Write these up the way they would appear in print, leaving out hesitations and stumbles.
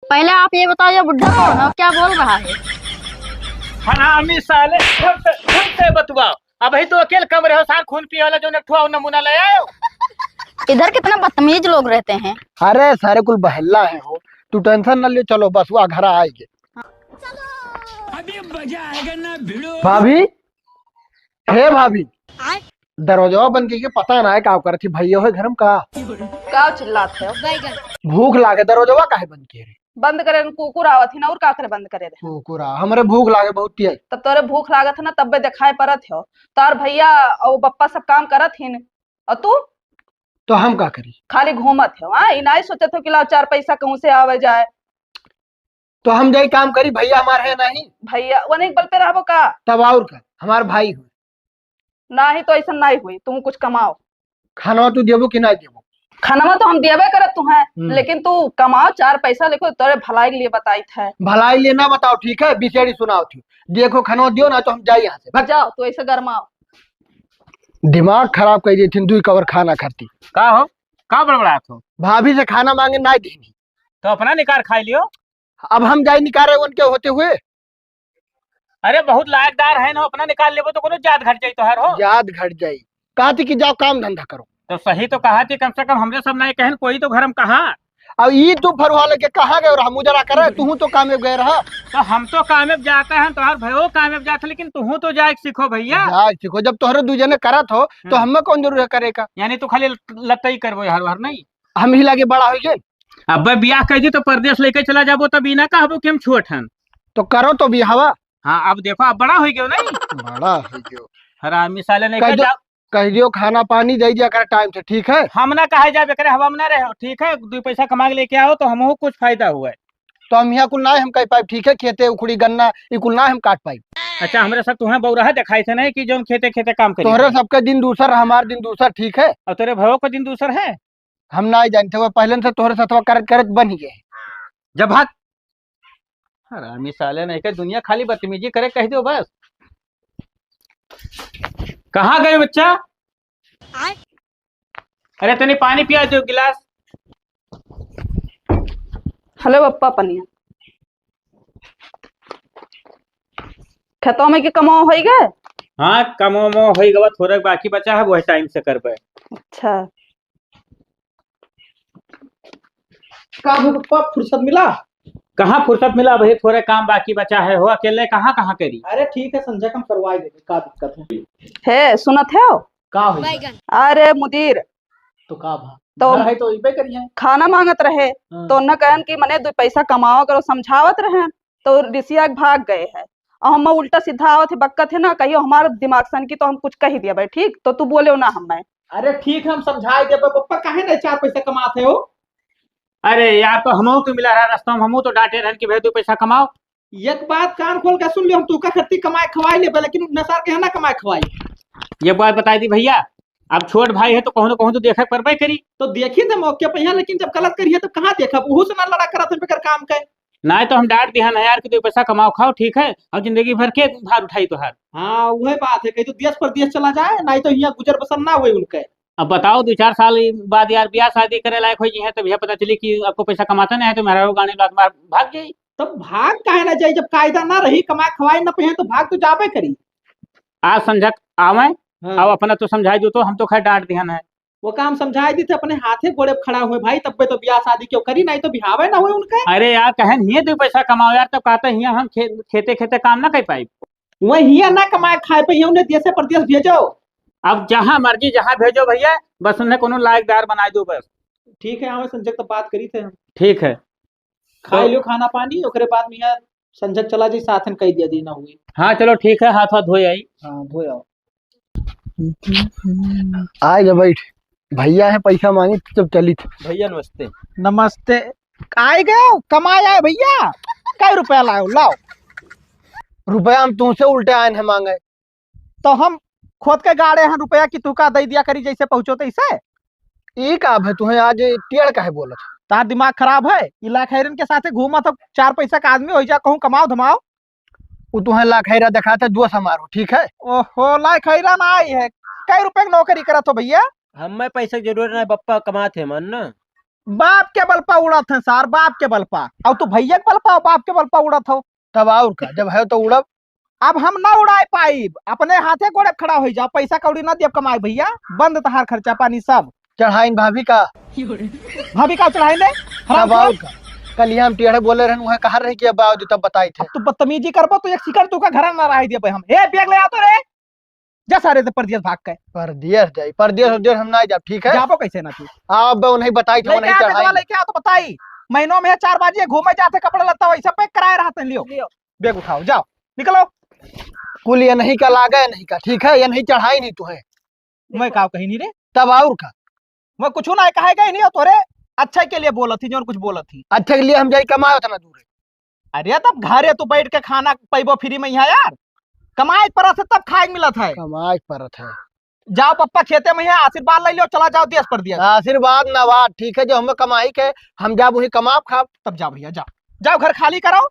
पहले आप ये बताओ, ये बुढ़ा कौन है, क्या बोल रहा है? हरामी साले ढंग से बतवाओ। अब ही तो अकेले कम रहो, सार खून पिए वाला जो नठुआ नमूना ले आयो। इधर कितना बदतमीज लोग रहते हैं। अरे सारे कुल बहल्ला है हो, तू टेंशन न ले, चलो बस वो घर आएंगे। अभी मजा आएगा ना भिड़ो। भाभी, हे भाभी, दरवाजा बंद के पता ना है का कर थी भैया है घर में का चिल्लाते हो? भूख लागे दरवाजा काहे बंद किए रे? बंद करे कुकुर आवत ही ना, और का करे बंद करे रे? कुकुरा हमरे भूख लागे बहुत तेज। तब तोरे भूख लागत है ना, तब दिखाई पड़त हो। तार भैया और बप्पा सब काम करत हिन, और तू तो हम का करी? खाली घूमत हो। हाँ, इनाई सोचत हो कि ला चार पैसा कहूं से आवे जाए। तो हम जाई काम करी, भैया हमारे है नहीं। भैया वो नहीं बल पे रहबो का? तब और का हमारे भाई हो। ना ही तो ऐसा नहीं हुई, तुम कुछ कमाओ। खाना तू देबो कि ना देबो? खाना तो हम देवे करत तू है, लेकिन तू कमाओ चार पैसा, लिखो तोरे भलाई के लिए बताई है। भलाई लेना बताओ, ठीक है? बिचेड़ी सुनाओ थी, देखो खाना दियो ना तो हम जाए यहाँ से। भग जाओ, तो ऐसे गरमाओ। दिमाग खराब कर दी थी, 2 कवर खाना खाती। का हो, का बड़बड़ा हो? भाभी से खाना मांगे ना देनी तो अपना निकार खाई लियो। अब हम जाए निकाले उनके होते हुए। अरे बहुत लायकदार है ना, अपना निकाल लेबो तो कोनो जात घट जाई तो हर हो। याद घट जाई, कहती कि जाओ काम धंधा करो। तो सही तो कहा थी, कम से कम हमरे सब नहीं कहन कोई तो घर में कहा। अब ये तू फरवा लेके कहाँ गए? हम जरा करे, तू तो काम में गए रहा। तो हम तो कामयाब जाते हैं, तुम्हारे भयो कामयाब जाते, लेकिन तू तो जाए सीखो भैया। यार सीखो, जब तोहरे 2 जने करत हो तो हमें कौन जरूरत करेगा? यानी तू खाली लत्तई करबो हर हर नहीं। हम ही लागे बड़ा हो गए। अब बियाह कर दी तो परदेश लेके चला जाबो, तब बिना कहबो कि हम छोट हन। तो करो तो भी हवा। हाँ अब देखो, अब बड़ा हो गयो नहीं। बड़ा हो गयो। हरामी साले नहीं कह कर जाओ। कह दियो खाना पानी दे दिया कर टाइम से, ठीक है? हम ना कहे जाबे करे, हवा में ना रहो, ठीक है? 2 पैसा कमा के लेके आओ तो हमहू कुछ फायदा हुआ है। तो हम यहाँ कुल ना हम कह पाए, ठीक है? खेते उखड़ी गन्ना ये कुल ना हम काट पाई। अच्छा, हमरे सब तुम्हें बौरा दिखाई थे नहीं कि जो खेते खेते काम करी। तोहरे सबके दिन दूसर, हमारे दिन दूसर, ठीक है? और तेरे भयो का दिन दूसर है। हम ना जानते हुए पहले से तोहरे सतवा करत करत बन ही गए। जब भाग हरामी साले नहीं, के दुनिया खाली बदतमीजी करे, कह दो बस। कहाँ गए बच्चा? अरे तनी पानी पिया दो गिलास। हेलो बप्पा, पनिया खेतों में के कमाओ हो गए? हाँ कमो मो हो गवा, थोड़ा बाकी बचा है, वही टाइम से कर पाए। अच्छा, का पप्पा फुर्सत मिला? कहाँ फुर्सत मिला भाई, थोड़े काम बाकी बचा है, हो अकेले कहाँ कहाँ करी। अरे ठीक है, संजय कम करवाई देंगे, का दिक्कत है? है सुनत है? का हुई? अरे मुदीर तो का भा तो घर है तो इबे करिए। खाना मांगत रहे, तो न कहन कि मने 2 पैसा कमाओ करो, समझावत रहे तो ऋषिया भाग गए है। और हम उल्टा सीधा आवत है, बक्कत है ना, कहियो हमारा दिमाग सन की तो हम कुछ कह दिया भाई, ठीक? तो तू बोले ना हम। अरे ठीक है, हम समझाए दे पप्पा, काहे नहीं 4 पैसा कमाते हो? अरे यार, तो हमहू तो मिला रहा रास्ता में, हमहू तो डांटे रहन कि भाई 2 पैसा कमाओ। एक बात कान खोल के सुन ले, हम तू का खत्ती कमाए खवाई ले, लेकिन नसार के है ना कमाए खवाई। ये बात बताई दी भैया, अब छोट भाई है तो कहूँ कहूँ तो देखा करबे करी। तो देखी थे मौके पे यहाँ, लेकिन जब गलत करिए तब कहाँ देखा? उहू से ना लड़ा करा थे बेकार काम के। नहीं तो हम डांट दिया ना यार कि 2 पैसा कमाओ खाओ, ठीक है? और जिंदगी भर के भार उठाई तो हर। हाँ वही बात है, कहीं तो देश परदेश चला जाए, नहीं तो यहाँ गुजर बसर ना हुए उनके। अब बताओ 2-4 साल बाद यार ब्याह शादी करे लायक हो है, तब यह पता चली कि आपको पैसा कमाता नहीं है, तो मेरा गाने भाग गई। तब भाग काहे ना जाए, जब कायदा ना रही, कमाए खवाए न पे तो भाग तो जाबे करी। आज समझक आवे। हाँ। अब अपना तो समझाई दो, तो हम तो खैर डांट दिया है। वो काम समझाए दी थे, अपने हाथे गोड़े खड़ा हुए भाई, तब पे तो ब्याह शादी क्यों करी, नहीं तो बिहावे ना हुए उनके। अरे यार कहन ही 2 पैसा कमाओ यार, तब कहते ही हम खेते खेते काम ना कर पाई। वही हिया ना कमाए खाए पे उन्हें देश परदेश भेजो। अब जहाँ मर्जी जहाँ भेजो भैया, बस उन्हें कोनो लायकदार बना दो बस। ठीक है, हमें संजय तो बात करी थे हम। ठीक है, खाई लो खाना पानी, ओकरे बाद में यार संजय चला जाए साथ में, कह दिया दी ना हुई। हाँ चलो ठीक है, हाथ हाथ धोए आई। हाँ धोए आओ। आए जा बैठ, भैया है पैसा मांगी जब चली थी। भैया नमस्ते। नमस्ते। आए गए कमाए आए भैया, कई रुपया लाओ? लाओ रुपया हम तुमसे उल्टे आए हैं मांगे, तो हम खोद के गाड़े हैं रुपया की तू का दे दिया करी, जैसे पहुंचो तैसे। ई का है तुम्हें आज टेढ़ काहे बोलत? तार दिमाग खराब है? इला खैरन के साथे घूमा तो 4 पैसा का आदमी हो जा, कहूँ कमाओ धमाओ। वो तुम्हें ला खैरा दिखाते 2 समारोह, ठीक है? ओहो, ला खैरा ना आई है, कई रुपए की नौकरी करत हो भैया? हमें पैसे की जरूरत नहीं, बप्पा कमाते मन ना। बाप के बल पर उड़त है सार, बाप के बल पर। और तू भैया के बल पर बाप के बल पर उड़त हो। तब और का जब है तो उड़ब। अब हम ना उड़ाए पाई, अपने हाथे गोड़े खड़ा हो जाओ, पैसा कौड़ी ना दिए कमाए भैया, बंद तहार खर्चा पानी सब। चढ़ाइन भाभी का भाभी का चढ़ाई ने तब और का। कल यहाँ हम टेढ़े बोले रहे वह कहा रहे कि अब आओ तब बताई थे। तू बदतमीजी करबो तो एक सिकड़ तू का घर ना रह दिए हम। ए बैग ले आ तो रे, जा सारे से परदेश भाग के। परदेश जाई, परदेश हम ना जाब, ठीक है। जाबो कैसे ना तू? अब नहीं बताई थे, नहीं चढ़ाई। लेके आ तो बताई, महीनों में 4 बजे घूमे जाते, कपड़ा लत्ता वैसा पैक कराए रहते हैं। लियो बैग उठाओ, जाओ निकलो। कुल ये नहीं का लागा है, नहीं का, ठीक है। ये नहीं चढ़ाई नहीं तुम्हें। मैं का कहीं नहीं रे, तब और का। मैं कुछ ना कहेगा नहीं हो तोरे अच्छे के लिए बोलत थी, जो कुछ बोलत थी। अच्छे के लिए हम जाई कमाए उतना दूर। अरे तब घरे तू बैठ के खाना पैबो फ्री में यहाँ यार, कमाए पर से तब खाए मिलत है। कमाए परत है। जाओ पप्पा खेते में है, आशीर्वाद ले लो, चला जाओ देश पर दिया। आशीर्वाद नवाद, ठीक है। जो हमें कमाई के हम जाब वही कमाब खाब। तब जाओ भैया, जाओ जाओ घर खाली कराओ।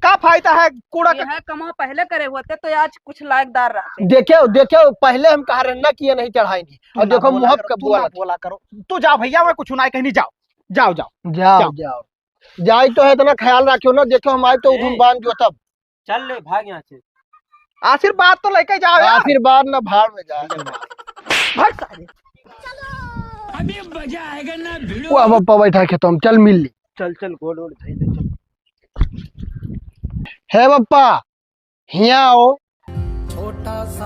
का फायदा है कूड़ा का? यह कमा पहले करे होते तो आज कुछ लायकदार रहते। देखो पहले हम कहा रहे ना कि ये नहीं चढ़ाई नहीं, और देखो मुहब का बोला करो। तू जाओ भैया, मैं कुछ ना कहीं नहीं। जाओ जाओ जाओ जाओ जाओ जाई तो है, इतना ख्याल रखियो ना। देखो हम आए तो उधम बांध जो तब चल ले भाग यहाँ से। आशीर्वाद तो लेके जाओ यार। आशीर्वाद ना भाड़ में जाए। भाग सारे। अभी मजा आएगा ना वो भिड़ो। अब अप्पा बैठा के तुम चल मिल ली। चल चल गोड़ ओड़ धइल ले, चल। है बप्पा हिया आओ।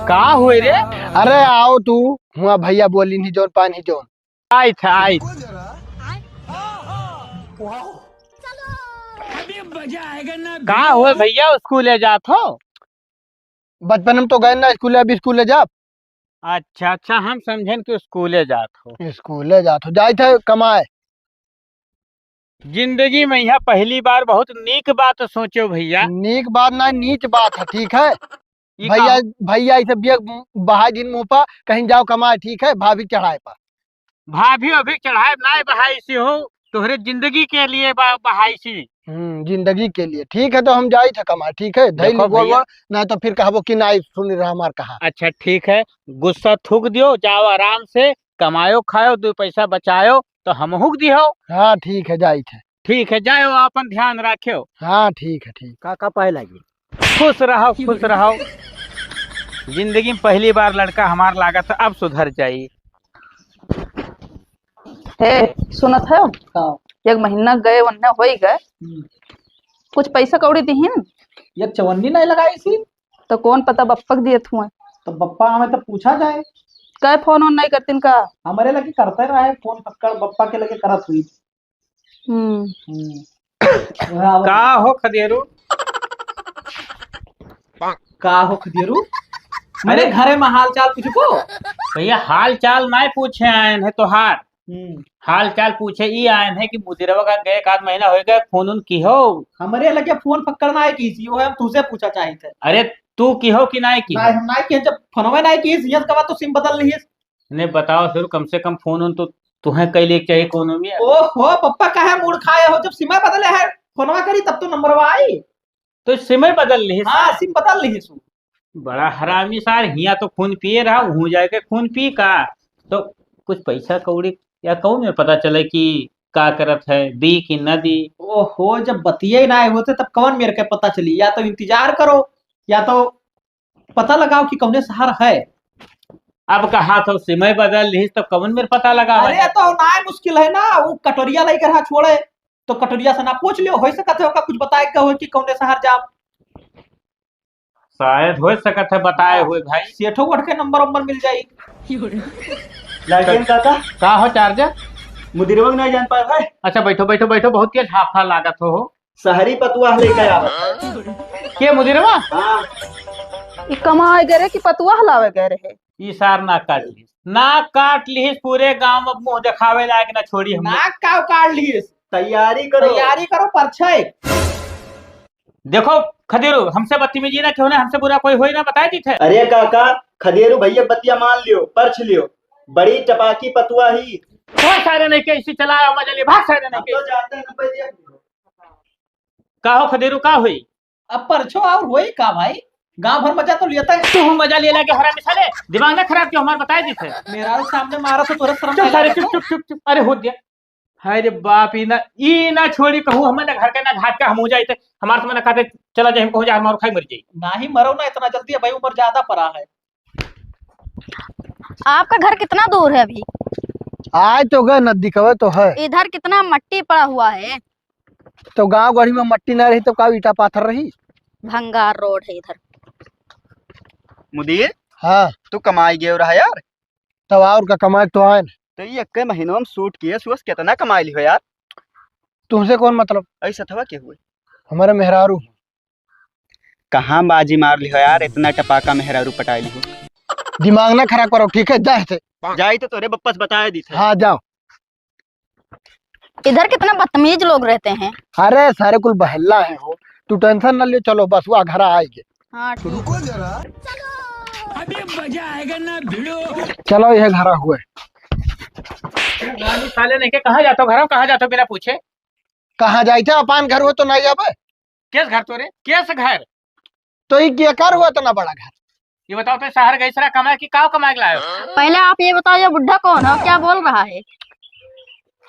का हुए रे? अरे आओ तू, हुआ भैया बोली नहीं जोन पानी जोन। आई था आई। अभी मजा आएगा ना का हुए भैया, स्कूले जात हो? बचपन में तो गए ना स्कूले, अभी स्कूले जा। अच्छा अच्छा, हम समझेन कि स्कूले जात हो। स्कूले जा तो जाए थे कमाए। जिंदगी में यह पहली बार बहुत नीक बात सोचो भैया। नीक बात ना, नीच बात है, ठीक है। ई भैया भैया इसे बहा दिन मुँह पर कहीं जाओ कमाए, ठीक है। भाभी चढ़ाए पर भाभी अभी चढ़ाए ना बहाई सी हो, तोहरे जिंदगी के लिए बहाई सी। जिंदगी के लिए, ठीक है। तो हम जाई थे कमाए, ठीक है। धैल देखो बोल भैया। ना तो फिर कहबो कि ना सुन रहा हमार कहा। अच्छा ठीक है, गुस्सा थूक दियो, जाओ आराम से कमायो खायो, 2 पैसा बचायो तो हम हुक दियो। हाँ ठीक है, जाई थे। ठीक है, जाओ अपन ध्यान रखियो। हाँ ठीक है, ठीक। का पाए लगी। खुश रहो खुश रहो। जिंदगी में पहली बार लड़का हमार लागा था, अब सुधर जाई। हे सुनत है, एक महीना गए वन्ने हो ही गए, कुछ पैसा कौड़ी दीहिन ये चवन्नी नहीं लगाई सी तो कौन पता बप्पक दिए हुए। तो बप्पा हमें तो पूछा जाए। कहे फोन ऑन नहीं करतीन का? हमारे लगे करते रहे फोन, पक्कड़ बप्पा के लगे करत हुई। का हो खदेरू? का हो खदेरू? मैंने घरे में हाल चाल पूछको भैया हाल चाल नहीं पूछे आए हैं तोहार, हाल चाल पूछे ई आए हैं कि मुदिरवा का गए 1 आध महीना हो गया, फोन उन की हो? हमारे लगे फोन पकड़ना है की सी, वो हम तुझसे पूछा चाहे थे। अरे तू की हो कि नहीं की? नहीं हम नहीं किए, जब फोनवा नहीं किए सियस का तो सिम बदल ली है। नहीं बताओ फिर, कम से कम फोन उन तो तुम्हें कई लेके चाहिए कोनो में। ओहो पप्पा का है मूड खाए हो, जब सिम बदले है फोनवा करी तब तो नंबरवा आई। तो सिम बदल ली। हाँ सिम बदल ली है। बड़ा हरामी सार, हिया तो खून पिए रहा हूँ, जाके खून पी का तो कुछ पैसा कौड़ी या कहूँ में पता चले कि का करत है, दी कि न दी। ओहो जब बतिये ना आए होते तब कौन मेरे के पता चली, या तो इंतजार करो या तो पता लगाओ कि कौने शहर है। अब कहा तो सिमय बदल ली तो कौन मेरे पता लगा। अरे तो ना मुश्किल है ना, वो कटोरिया लेकर हाँ छोड़े तो कटोरिया से ना पूछ लियो, हो सकता है कुछ बताए हो कि कौने शहर जाओ। शायद हो सकत है बताए हुए भाई। सेठो वठ के नंबर मिल जाई। लालटेन का हो चार्जर? मुदिरवा नहीं जान पाए भाई। अच्छा बैठो बैठो बैठो, बहुत तेज हाफा लागत हो। शहरी पतुआ लेकर आओ। के मुदिरवा? हाँ ये कमाए गए रे कि पतुआ हलावे गए रहे? ई सार नाक काट ली, नाक काट ली पूरे गांव में, मुंह दिखावे लायक ना छोड़ी हम। नाक का काट लिए। तैयारी करो परछाई। देखो खदेरू, हमसे बदतमीजी ना क्यों, हमसे बुरा कोई होई ना, बताए दी थे। अरे काका खदेरू भैया बतिया मान लियो, परछ लियो, बड़ी टपाकी पतुआ ही। बहुत सारे नहीं के इसी चलाया मजा लिए, भाग सारे नहीं हम के। तो जाते हैं ना भैया। का हो खदेरू, का हुई? अब परछो और वही का भाई, गांव भर मजा तो लेता है। तू मजा ले लगे हरामी साले, दिमाग ना खराब क्यों, हमारे बताए दी थे। मेरा सामने मारा तो तुरंत शर्म चुप नहीं सारे, लगा। चुप चुप चुप चुप। अरे हो दिया, अरे बाप ई ना छोड़ी कहूँ हमें ना घर के ना घाट का हम हो जाए थे हमारे तो मैंने कहते चला जाए हम कहूँ जा हमारे खाई मर जाए। नहीं मरो ना इतना जल्दी है भाई, उम्र ज्यादा पड़ा है। आपका घर कितना दूर है अभी? आज तो गए नदी कवे तो है, इधर कितना मट्टी पड़ा हुआ है। तो गांव गढ़ी में मट्टी न रही तो का ईटा पाथर रही। भंगार रोड है इधर। मुदीर हाँ तू कमाई गयो रहा यार। तब और का कमाए तो आए न। तो ये एक महीनों में सूट किए सुस कितना कमाई ली हो यार। तुमसे कौन मतलब? ऐसा थवा के हुए हमारे मेहरारू। कहाँ बाजी मार ली हो यार, इतना टपाका मेहरारू पटाई ली हो। दिमाग ना खराब करो ठीक है, जाए थे। जाई तो तोरे बप्पस बताए दी थे। हाँ जाओ। इधर कितना बदतमीज लोग रहते हैं। अरे सारे कुल बहल्ला है हो, तू टेंशन न ले, चलो बस वो घर आएंगे। हाँ ठीक। अभी मजा आएगा ना भिड़ो। चलो यह घर हुए। रामी साले ने के कहाँ जाता हो घर कहाँ जाता हो बिना पूछे। कहाँ जाए थे? अपान घर हुए तो नहीं जाबे। किस घर तोरे किस घर? तो ये क्या कर हुआ इतना बड़ा घर? ये बताओ तो शहर गई सरा कमाए की काव कमाए लाए हो? पहले आप ये बताओ ये बुढ़ा कौन है और क्या बोल रहा है।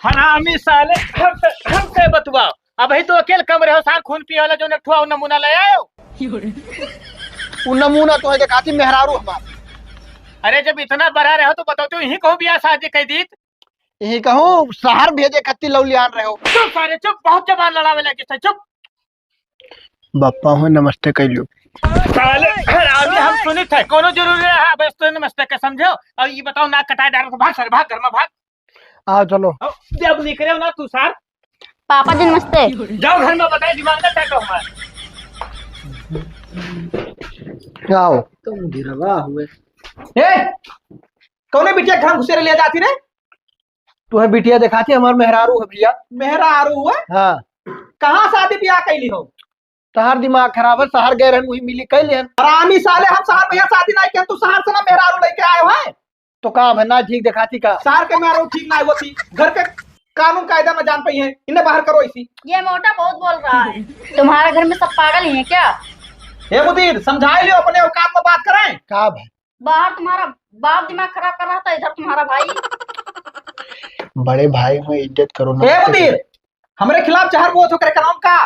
हरामी साले हमसे बतवाओ। अब ही तो अकेले कम रहो सार खून पिए वाला जो नठुआ नमूना ले आयो। वो नमूना तो है दिखाती मेहरारू हमारा। अरे जब इतना बड़ा रहो तो बताओ तो यही कहूँ बियाह शादी कह दी। यही कहूँ शहर भेजे खत्ती लौलियान रहे हो। चुप सारे चुप, बहुत जबान लड़ावे लगे थे चुप। बप्पा हो नमस्ते कह लो। साले हरामी हम सुनी थे कोनो जरूरी है बस तो नमस्ते के समझो। और ये बताओ नाक कटाए डालो तो भाग सर भाग घर में भाग। आओ चलो। जब निकले हो ना तू सार पापा जी नमस्ते। जाओ घर में बताए दिमाग ना टैटो हमारा। आओ। तुम गिरवा हुए कौने बिटिया घर घुसेरे ले जाती रे? तू है बिटिया दिखाती हमारे मेहरारू है भैया। मेहरारू हुआ हाँ कहाँ शादी ब्याह कैली हो? तहार दिमाग खराब है, शहर गए रहन वही मिली कैले हन। हरामी साले हम शहर में यहाँ शादी नहीं किया, तू शहर से ना मेहरारू लेके आए हो है? तो का भन्ना ठीक दिखाती का? शहर के मेहरारू ठीक नहीं होती, घर के कानून कायदा में जान पाई है, इन्हें बाहर करो इसी। ये मोटा बहुत बोल रहा है। तुम्हारे घर में सब पागल ही हैं क्या? हे मुदीर समझाई लियो, अपने औकात में बात करें। का भाई बाहर तुम्हारा बाप दिमाग खराब कर रहा था, इधर तुम्हारा भाई। बड़े भाई में इज्जत करो ना। हे मुदीर हमारे खिलाफ जहर बोझ होकर का नाम का?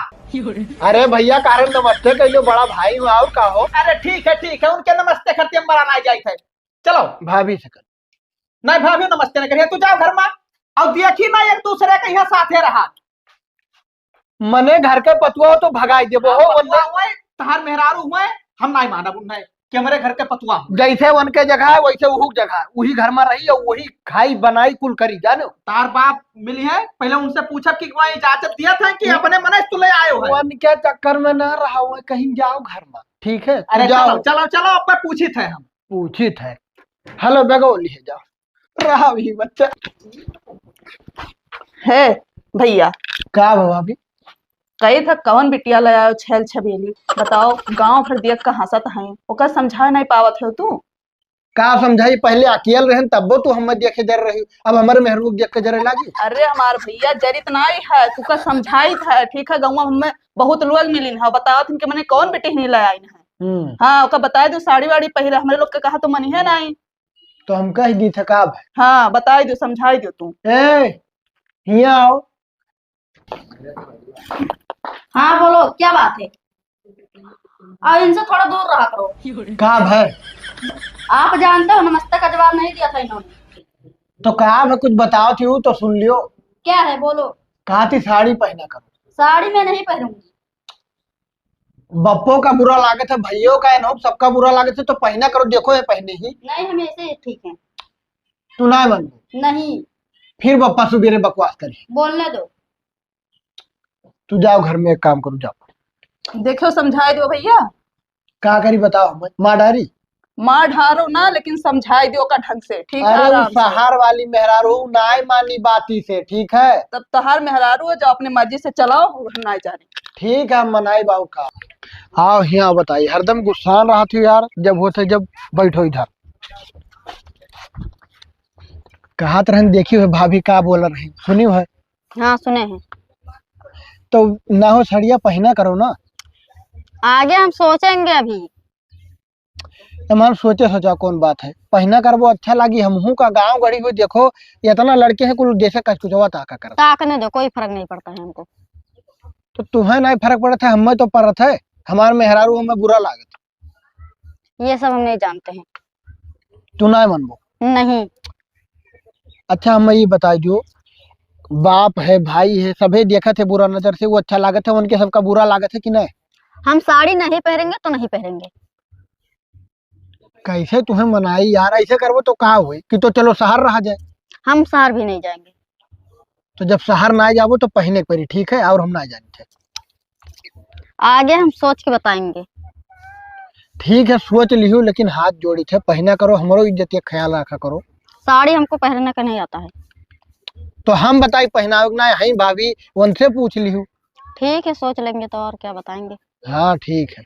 अरे भैया कारण नमस्ते कह लो, बड़ा भाई हो और का हो। अरे ठीक है उनके नमस्ते करते हम बड़ा नहीं जाए थे। चलो भाभी से कर। नहीं भाभी नमस्ते नहीं करिए, तू जाओ घर में और देखी ना एक दूसरे के यहाँ साथे रहा। मने घर के पतुआ हो तो भगाई देबो हो, वरना तहार मेहरारू हुए हम नहीं मानब उन्हें कि हमारे घर के पतुआ हुए। जैसे वन के जगह है वैसे वही जगह है, वही घर में रही और वही खाई बनाई कुल करी जानो। तार बाप मिली है, पहले उनसे पूछब कि वहाँ इजाजत दिया था कि अपने मन से तू ले आयो है। वन के चक्कर में ना रहा हुआ, कहीं जाओ घर में ठीक है। अरे जाओ चलो चलो चलो अब पूछी थे हम। पूछी थे। हेलो बेगो लिए जाओ। रहा भी बच्चा है भैया का भाभी कही था कौन बिटिया लाया छेल छबेली बताओ। गांव भर दिया कहाँ सत है ओकर समझा नहीं पावत हो तू। का समझाई? पहले अकेल रहन तब तो हम देखे जर रही, अब हमारे मेहरू देख के जरे लागी। अरे हमार भैया जरित नहीं है, तू का समझाई था ठीक है। गाँव हमें बहुत लोग मिलिन है, बताओ तुमके मैंने कौन बेटी नहीं लाया है। हाँ ओका बताए दो साड़ी वाड़ी पहले हमारे लोग के कहा तो मनी है नहीं। तो हम कह दी था का भाई। हाँ बताई दो समझाई दो तू। हिया आओ। हाँ बोलो क्या बात है। और इनसे थोड़ा दूर रहा करो। का भाई आप जानते हो नमस्ते का जवाब नहीं दिया था इन्होंने। तो कहा मैं कुछ बताओ थी तो सुन लियो। क्या है बोलो। कहा थी साड़ी पहना करो। साड़ी में नहीं पहनूंगी। बप्पो का बुरा लागत है, भैयों का है, सबका बुरा लागत है, तो पहना करो। देखो ये पहने ही नहीं हम ऐसे ठीक है। तू ना मन नहीं फिर बप्पा सुबेरे बकवास करी। बोलने दो। तू जाओ घर में एक काम करो जाओ। देखो समझाई दो भैया। का करी बताओ? माँ डारी मार ढारो ना लेकिन समझाई दो का ढंग से ठीक है। अरे वो आराम से। सहार वाली मेहरारू नाय मानी बाती से ठीक है। तब तहार मेहरारू है जो अपनी मर्जी से चलाओ हम ना जाने। ठीक है मनाई बाबू का। आओ यहाँ बताइए, हरदम गुस्सा रहा थी यार जब होते जब बैठो इधर। कहा तरह देखी है भाभी का बोल रही सुनी है? हाँ सुने हैं। तो ना हो सड़िया पहना करो ना। आगे हम सोचेंगे अभी। हम सोचे सोचा कौन बात है, पहना करबो अच्छा लगी। हमहू का गांव गड़ी हुई देखो, इतना लड़के हैं कुल जैसे कचकुचवा ताका कर। ताकने दो, कोई फर्क नहीं पड़ता है हमको। तो तुम्हें नहीं फर्क पड़ता है, हमें तो पड़त है। हमारे मेहरारू हमें बुरा लागत। ये सब हम नहीं जानते हैं। तू ना मनबो? नहीं। अच्छा हमें ये बता दो, बाप है भाई है सभी देखा थे बुरा नजर से, वो अच्छा लागत है उनके सबका बुरा लागत है कि नहीं? हम साड़ी नहीं पहनेंगे तो नहीं पहनेंगे। कैसे तुम्हें मनाई यार, ऐसे करबो तो कहा हुई कि तो चलो शहर रहा जाए। हम शहर भी नहीं जाएंगे। तो जब शहर ना जाबो तो पहने पड़ी ठीक है, और हम ना जाने थे। आगे हम सोच के बताएंगे। ठीक है सोच लियो, लेकिन हाथ जोड़ी थे पहना करो, हमारो इज्जत का ख्याल रखा करो। साड़ी हमको पहनने का नहीं आता है। तो हम बताई पहनाओ ना है भाभी, उनसे पूछ लियो। ठीक है, सोच लेंगे तो और क्या बताएंगे। हाँ ठीक है।